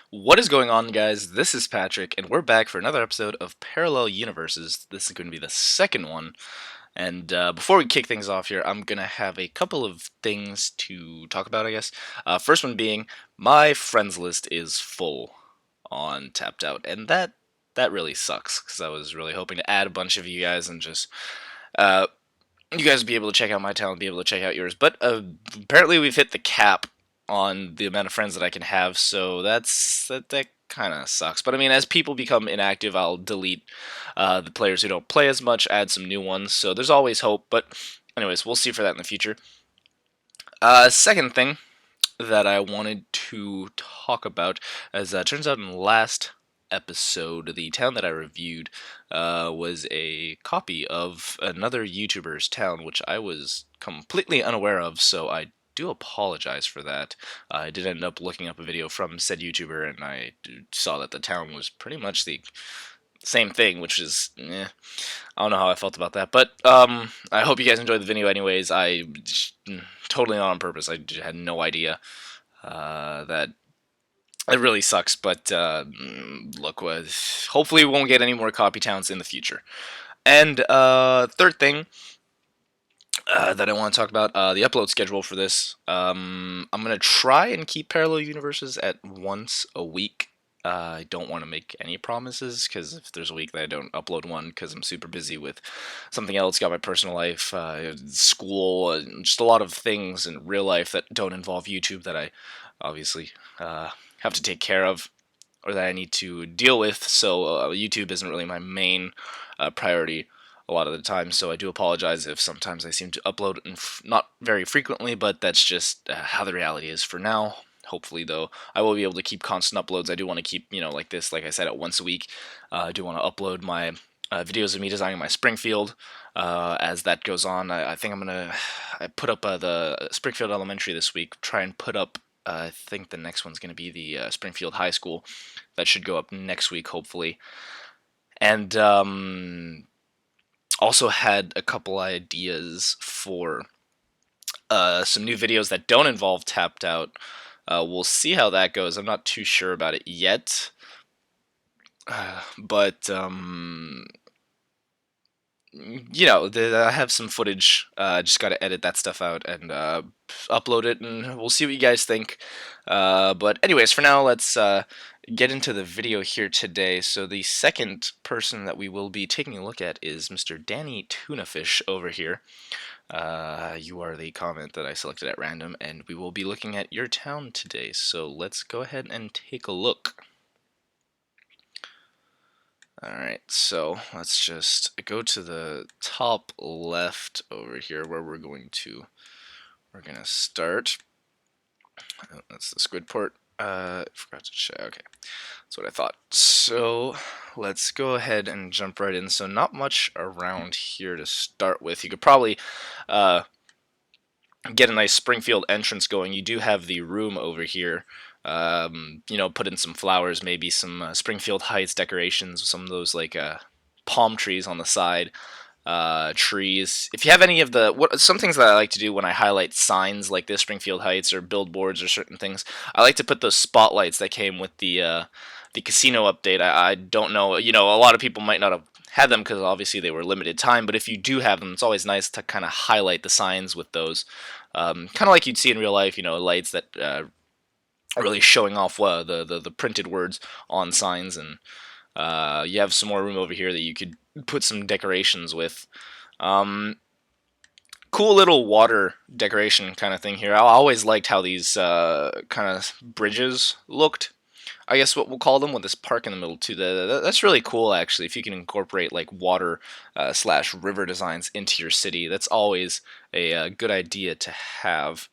What is going on, guys? This is Patrick, and we're back for another episode of Parallel Universes. This is going to be the second one. And before we kick things off here, I'm going to have a couple of things to talk about, I guess. First one being, my friends list is full on Tapped Out, and that really sucks, because I was really hoping to add a bunch of you guys and just uh, you guys be able to check out my talent, be able to check out yours. But apparently we've hit the cap on the amount of friends that I can have, so that kind of sucks. But I mean, as people become inactive, I'll delete the players who don't play as much, add some new ones. So there's always hope. But anyways, we'll see for that in the future. Second thing that I wanted to talk about, as turns out in the last episode, the town that I reviewed was a copy of another YouTuber's town, which I was completely unaware of, so I do apologize for that. I did end up looking up a video from said YouTuber, and I saw that the town was pretty much the same thing, which is, I don't know how I felt about that, but I hope you guys enjoyed the video anyways. I totally not on purpose. I had no idea that it really sucks, but look, hopefully we won't get any more copy towns in the future. And third thing that I want to talk about, the upload schedule for this. I'm going to try and keep Parallel Universes at once a week. I don't want to make any promises, because if there's a week that I don't upload one because I'm super busy with something else, got my personal life, school, just a lot of things in real life that don't involve YouTube that I obviously have to take care of, or that I need to deal with. So YouTube isn't really my main priority a lot of the time. So I do apologize if sometimes I seem to upload not very frequently, but that's just how the reality is for now. Hopefully, though, I will be able to keep constant uploads. I do want to keep, like this, like I said, at once a week. I do want to upload my videos of me designing my Springfield. As that goes on, I think I put up the Springfield Elementary this week. Try and put up. I think the next one's going to be the Springfield High School. That should go up next week, hopefully. And also had a couple ideas for some new videos that don't involve Tapped Out. We'll see how that goes. I'm not too sure about it yet. But I have some footage. Just got to edit that stuff out and upload it, and we'll see what you guys think. But anyways, for now, let's get into the video here today. So the second person that we will be taking a look at is Mr. Danny Tunafish over here. You are the comment that I selected at random, and we will be looking at your town today. So let's go ahead and take a look. Alright, so let's just go to the top left over here where we're going to start. Oh, that's the Squidport. Forgot to check. Okay, that's what I thought. So let's go ahead and jump right in. So not much around here to start with. You could probably get a nice Springfield entrance going. You do have the room over here. Put in some flowers, maybe some Springfield Heights decorations, some of those like palm trees on the side, trees. If you have any of some things that I like to do when I highlight signs like this, Springfield Heights or billboards or certain things, I like to put those spotlights that came with the casino update. I don't know, a lot of people might not have had them because obviously they were limited time, but if you do have them, it's always nice to kind of highlight the signs with those, kind of like you'd see in real life, lights that really showing off the printed words on signs. And you have some more room over here that you could put some decorations with. Cool little water decoration kind of thing here. I always liked how these kind of bridges looked. I guess what we'll call them, with this park in the middle too. That's really cool, actually. If you can incorporate like water slash river designs into your city, that's always a good idea to have.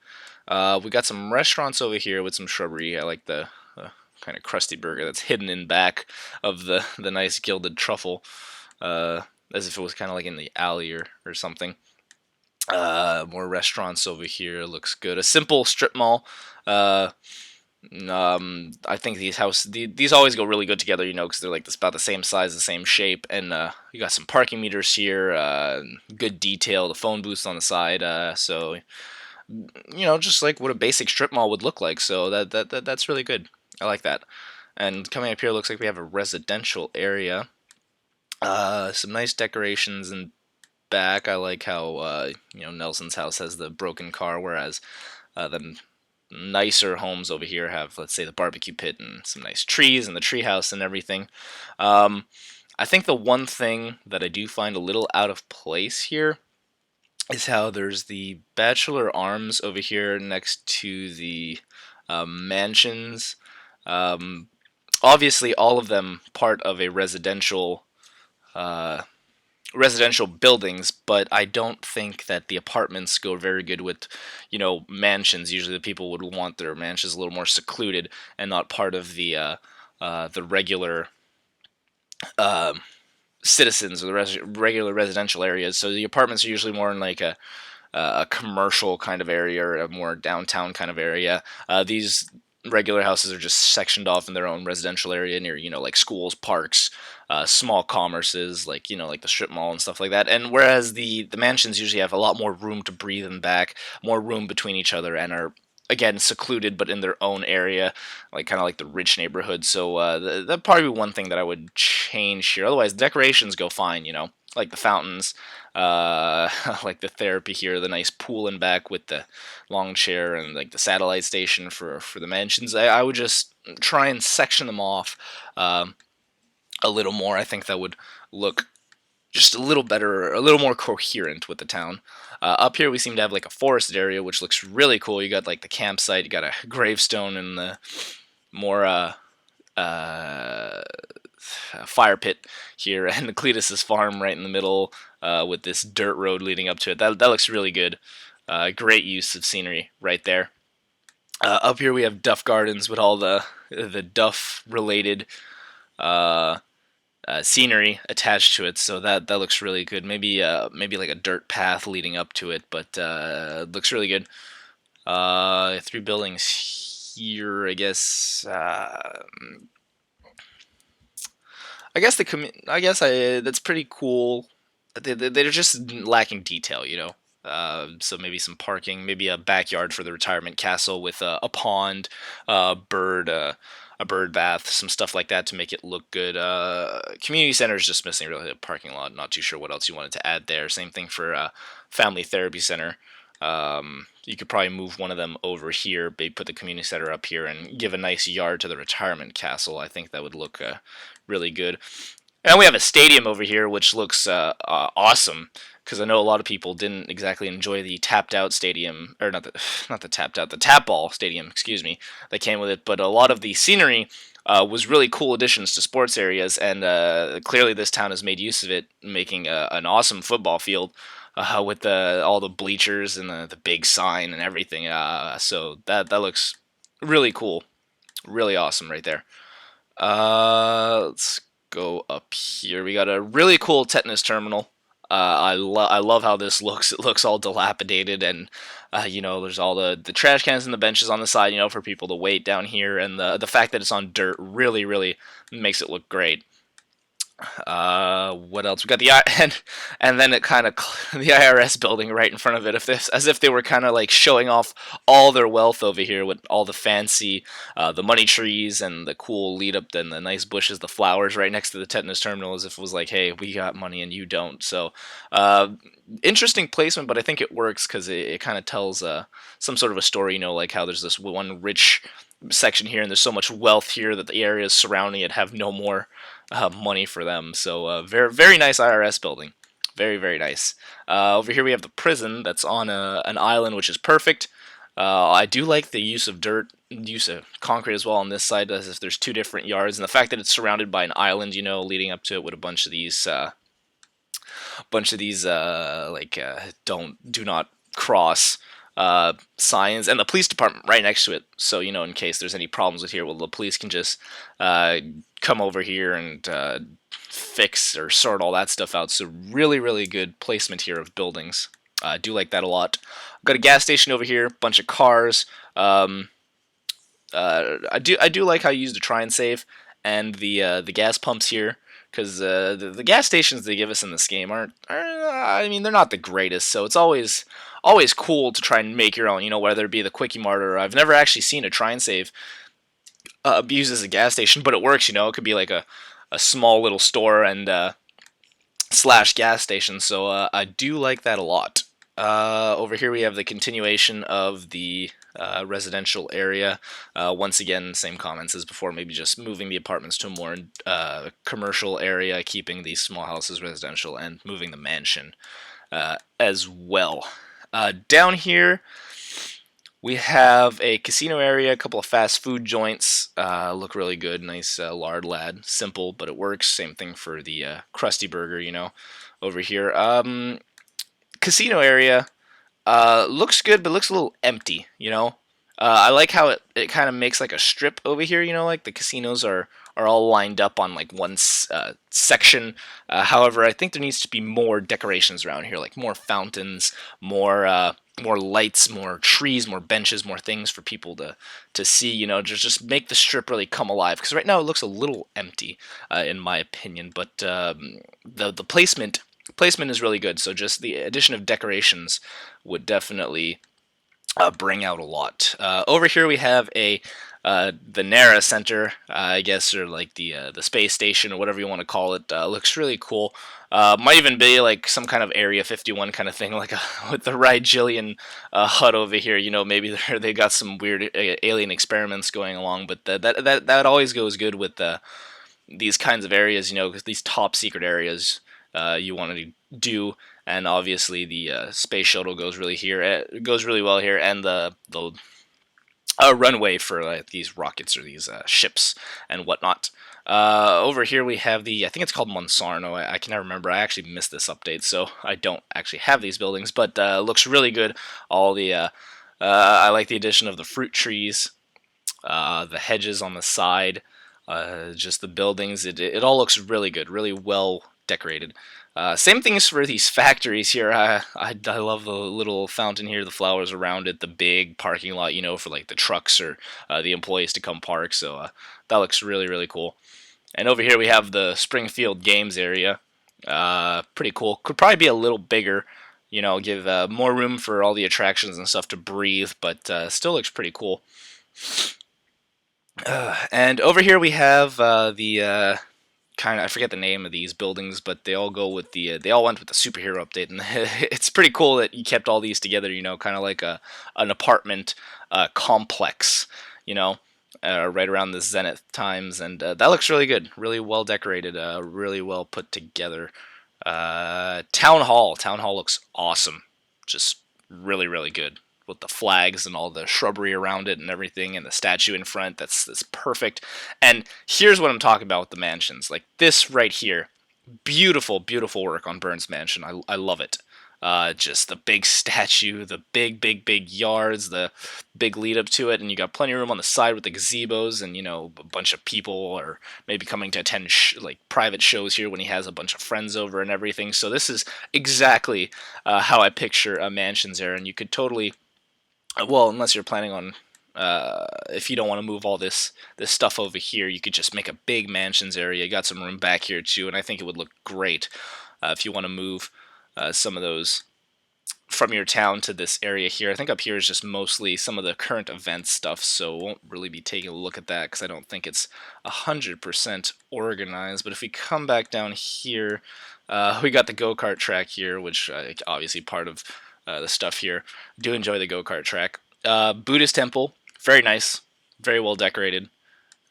We got some restaurants over here with some shrubbery. I like the kind of crusty burger that's hidden in back of the nice gilded truffle, as if it was kind of like in the alley or something. More restaurants over here. Looks good. A simple strip mall. I think these always go really good together, because they're like about the same size, the same shape, and you got some parking meters here, good detail, the phone booths on the side, so just like what a basic strip mall would look like. So that's really good. I like that. And coming up here, looks like we have a residential area. Some nice decorations in back. I like how Nelson's house has the broken car, whereas the nicer homes over here have, let's say, the barbecue pit and some nice trees and the treehouse and everything. Um, I think the one thing that I do find a little out of place here is how there's the Bachelor Arms over here next to the mansions. Um, Obviously, all of them part of a uh, residential buildings, but I don't think that the apartments go very good with, mansions. Usually, the people would want their mansions a little more secluded and not part of the regular uh, citizens or the regular residential areas. So the apartments are usually more in like a commercial kind of area or a more downtown kind of area. These regular houses are just sectioned off in their own residential area near, like schools, parks, small commerces, like, like the strip mall and stuff like that. And whereas the mansions usually have a lot more room to breathe and back, more room between each other, and are again secluded but in their own area, like kind of like the rich neighborhood. So that'd probably be one thing that I would change here. Otherwise, the decorations go fine, like the fountains, like the therapy here, the nice pool in back with the long chair, and like the satellite station for the mansions. I would just try and section them off a little more. I think that would look just a little better, a little more coherent with the town. Up here, we seem to have like a forested area, which looks really cool. You got like the campsite, you got a gravestone, and the more uh, fire pit here, and the Cletus's farm right in the middle with this dirt road leading up to it. That looks really good. Great use of scenery right there. Up here we have Duff Gardens with all the Duff related uh, scenery attached to it, so that looks really good. Maybe like a dirt path leading up to it, but looks really good. Three buildings here, I guess. I guess that's pretty cool. They're just lacking detail, So maybe some parking, maybe a backyard for the retirement castle with a pond, a bird bath, some stuff like that to make it look good. Community center is just missing really a parking lot. Not too sure what else you wanted to add there. Same thing for family therapy center. You could probably move one of them over here, maybe put the community center up here, and give a nice yard to the retirement castle. I think that would look really good. And we have a stadium over here, which looks awesome, because I know a lot of people didn't exactly enjoy the tapped out stadium, or not the tapped out, the tap ball stadium, excuse me, that came with it. But a lot of the scenery was really cool additions to sports areas, and clearly this town has made use of it, making an awesome football field with all the bleachers and the big sign and everything. So that looks really cool, really awesome right there. Let's go up here. We got a really cool tetanus terminal. I love how this looks. It looks all dilapidated, and there's all the trash cans and the benches on the side, for people to wait down here, and the fact that it's on dirt really really makes it look great. What else? We got and then it kind of the IRS building right in front of it, as if they were kind of like showing off all their wealth over here with all the fancy, the money trees and the cool lead up, and the nice bushes, the flowers right next to the tetanus terminal, as if it was like, hey, we got money and you don't. So, interesting placement, but I think it works because it kind of tells some sort of a story. Like how there's this one rich section here, and there's so much wealth here that the areas surrounding it have no more money for them. So very very nice IRS building, very very nice. Over here we have the prison that's on an island, which is perfect. I do like the use of use of concrete as well on this side, as if there's two different yards, and the fact that it's surrounded by an island, leading up to it with a bunch of these do not cross signs, and the police department right next to it. So in case there's any problems with here, well, the police can just come over here and fix or sort all that stuff out. So really, really good placement here of buildings. I do like that a lot. Got a gas station over here, bunch of cars. I do like how you use the try and save and the gas pumps here, because the gas stations they give us in this game I mean, they're not the greatest, so it's always cool to try and make your own, whether it be the Quickie Mart, or I've never actually seen a try and save abused as a gas station, but it works. You know, it could be like a small little store and slash gas station. So I do like that a lot. Over here we have the continuation of the residential area. Once again, same comments as before. Maybe just moving the apartments to a more commercial area, keeping these small houses residential, and moving the mansion as well. Down here, we have a casino area, a couple of fast food joints. Look really good. Nice lard lad. Simple, but it works. Same thing for the Krusty Burger, you know, over here. Casino area looks good, but looks a little empty, you know. I like how it kind of makes like a strip over here, you know, like the casinos are all lined up on like one section. However, I think there needs to be more decorations around here, like more fountains, more lights, more trees, more benches, more things for people to see. You know, just make the strip really come alive. Because right now it looks a little empty, in my opinion. But the placement is really good. So just the addition of decorations would definitely bring out a lot. Over here we have the Nara Center, I guess, or like the space station or whatever you want to call it. Looks really cool. Might even be like some kind of Area 51 kind of thing, like with the Rigelian hut over here. You know, maybe they got some weird alien experiments going along, but that always goes good with these kinds of areas. You know, these top secret areas you want to do, and obviously the space shuttle goes goes really well here, and the runway for these rockets or these ships and whatnot. Over here we have I think it's called Monsarno. I can never remember. I actually missed this update, so I don't actually have these buildings, but looks really good. All the I like the addition of the fruit trees, the hedges on the side, just the buildings. It all looks really good, really well decorated. Same things for these factories here. I love the little fountain here, the flowers around it, the big parking lot, you know, for like the trucks or the employees to come park. So that looks really, really cool. And over here we have the Springfield Games area. Pretty cool. Could probably be a little bigger, you know, give more room for all the attractions and stuff to breathe, but still looks pretty cool. And over here we have the kind of, I forget the name of these buildings, but they all go with they all went with the superhero update, and it's pretty cool that you kept all these together. You know, kind of like an apartment complex. You know, right around the Zenith times, and that looks really good, really well decorated, really well put together. Town Hall looks awesome, just really, really good with the flags and all the shrubbery around it and everything, and the statue in front. That's perfect. And here's what I'm talking about with the mansions, like this right here. Beautiful, beautiful work on Burns Mansion. I love it. Just the big statue, the big yards, the big lead up to it, and you got plenty of room on the side with the gazebos, and you know, a bunch of people or maybe coming to attend like private shows here when he has a bunch of friends over and everything. So this is exactly how I picture a mansions there, and you could totally, well, unless you're planning on if you don't want to move all this stuff over here, you could just make a big mansions area. You got some room back here too, and I think it would look great if you want to move some of those from your town to this area here. I think up here is just mostly some of the current event stuff, so won't really be taking a look at that because I don't think it's 100% organized. But if we come back down here, we got the go-kart track here, which obviously part of the stuff here. Do enjoy the go-kart track. Buddhist temple, very nice, very well decorated.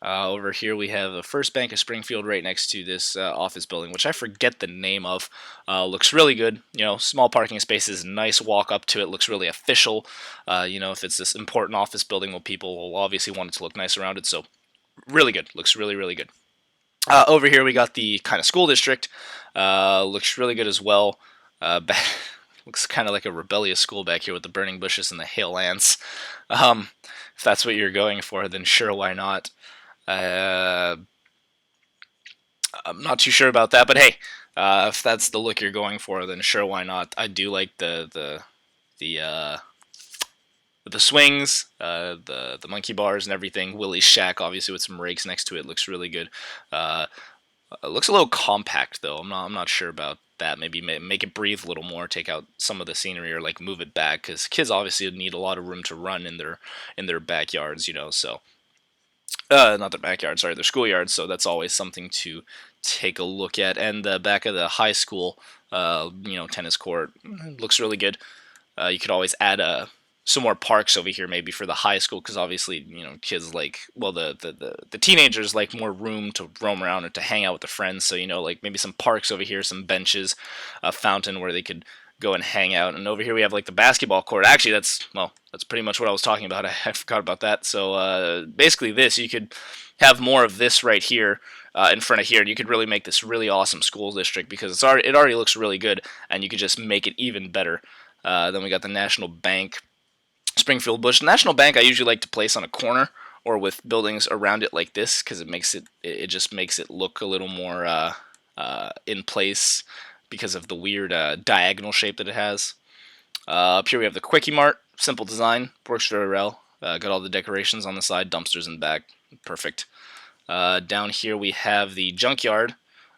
Over here we have the First Bank of Springfield right next to this office building, which I forget the name of. Looks really good. You know, small parking spaces, nice walk up to it. Looks really official. You know, if it's this important office building, well, people will obviously want it to look nice around it. So, really good. Looks really, really good. Over here we got the kind of school district. Looks really good as well. Looks kind of like a rebellious school back here with the burning bushes and the hail ants. If that's what you're going for, then sure, why not? I'm not too sure about that, but hey, if that's the look you're going for, then sure, why not? I do like the swings, the monkey bars and everything. Willie's shack, obviously with some rakes next to it, looks really good. It looks a little compact though. I'm not sure about that. Maybe make it breathe a little more. Take out some of the scenery or like move it back because kids obviously need a lot of room to run in their backyards. You know, so. not their backyard, sorry, their schoolyard. So that's always something to take a look at. And the back of the high school, tennis court looks really good. You could always add some more parks over here, maybe for the high school, because obviously, kids like, well, the teenagers like more room to roam around or to hang out with their friends. So like maybe some parks over here, some benches, a fountain where they could go and hang out. And over here we have like the basketball court. Actually, that's pretty much what I was talking about. I forgot about that. So basically, this you could have more of this right here. In front of here, and you could really make this really awesome school district because it already looks really good, and you could just make it even better. Then we got the National Bank, Springfield Bush. National Bank I usually like to place on a corner or with buildings around it like this because it just makes it look a little more in place because of the weird diagonal shape that it has. Up here we have the Quickie Mart, simple design, works very well. Got all the decorations on the side, dumpsters in the back, perfect. Down here we have the junkyard.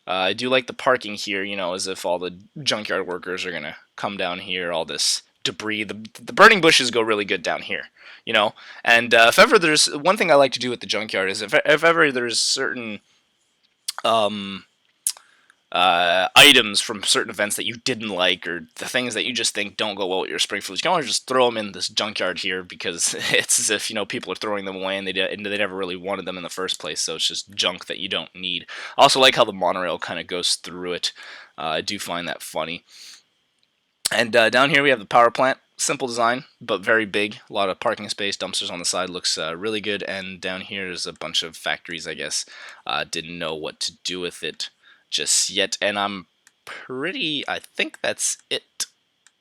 I do like the parking here, as if all the junkyard workers are going to come down here, all this debris. The burning bushes go really good down here, And if ever there's one thing I like to do with the junkyard is if ever there's certain items from certain events that you didn't like, or the things that you just think don't go well with your Springfield, you can always just throw them in this junkyard here because it's as if people are throwing them away and they never really wanted them in the first place. So it's just junk that you don't need. I also like how the monorail kind of goes through it. I do find that funny. And down here we have the power plant. Simple design, but very big. A lot of parking space, dumpsters on the side. Looks really good. And down here is a bunch of factories, I guess. Didn't know what to do with it just yet. And I think that's it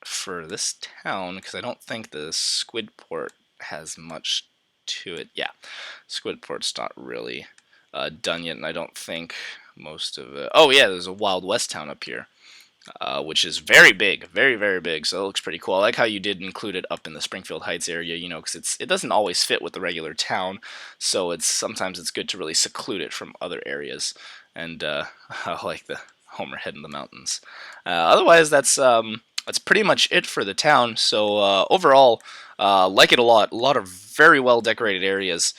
for this town, because I don't think the Squidport has much to it. Yeah, Squidport's not really done yet, and I don't think most of it... Oh yeah, there's a Wild West town up here. Which is very big, very, very big, so it looks pretty cool. I like how you did include it up in the Springfield Heights area, because it doesn't always fit with the regular town, so sometimes it's good to really seclude it from other areas, and I like the Homer head in the mountains. Otherwise, that's pretty much it for the town, so overall, like it a lot of very well decorated areas.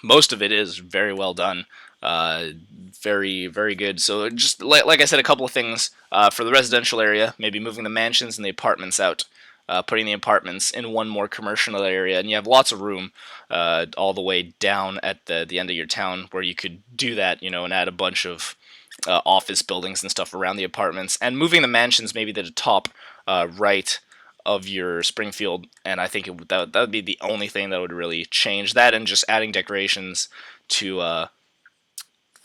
Most of it is very well done. Very, very good. So just like I said, a couple of things for the residential area, maybe moving the mansions and the apartments out, putting the apartments in one more commercial area, and you have lots of room all the way down at the end of your town where you could do that, and add a bunch of office buildings and stuff around the apartments, and moving the mansions maybe to the top right of your Springfield, and I think that would be the only thing that would really change that, and just adding decorations to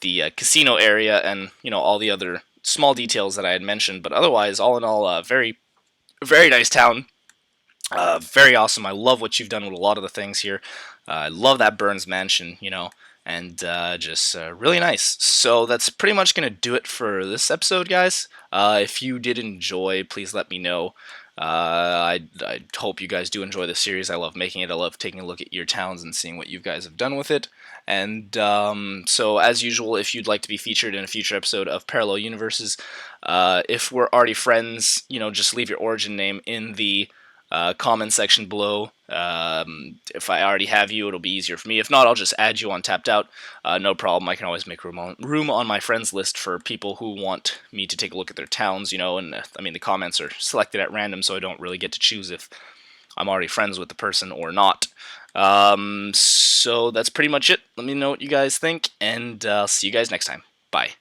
the casino area and all the other small details that I had mentioned. But otherwise, all in all, very, very nice town. Very awesome. I love what you've done with a lot of the things here. I love that Burns Mansion, and just really nice. So that's pretty much going to do it for this episode, guys. If you did enjoy, please let me know. I hope you guys do enjoy this series. I love making it. I love taking a look at your towns and seeing what you guys have done with it. And so, as usual, if you'd like to be featured in a future episode of Parallel Universes, if we're already friends, just leave your origin name in the comment section below. If I already have you, it'll be easier for me. If not, I'll just add you on Tapped Out. No problem. I can always make room on my friends list for people who want me to take a look at their towns, and I mean, the comments are selected at random, so I don't really get to choose if I'm already friends with the person or not. So that's pretty much it. Let me know what you guys think, and I'll see you guys next time. Bye.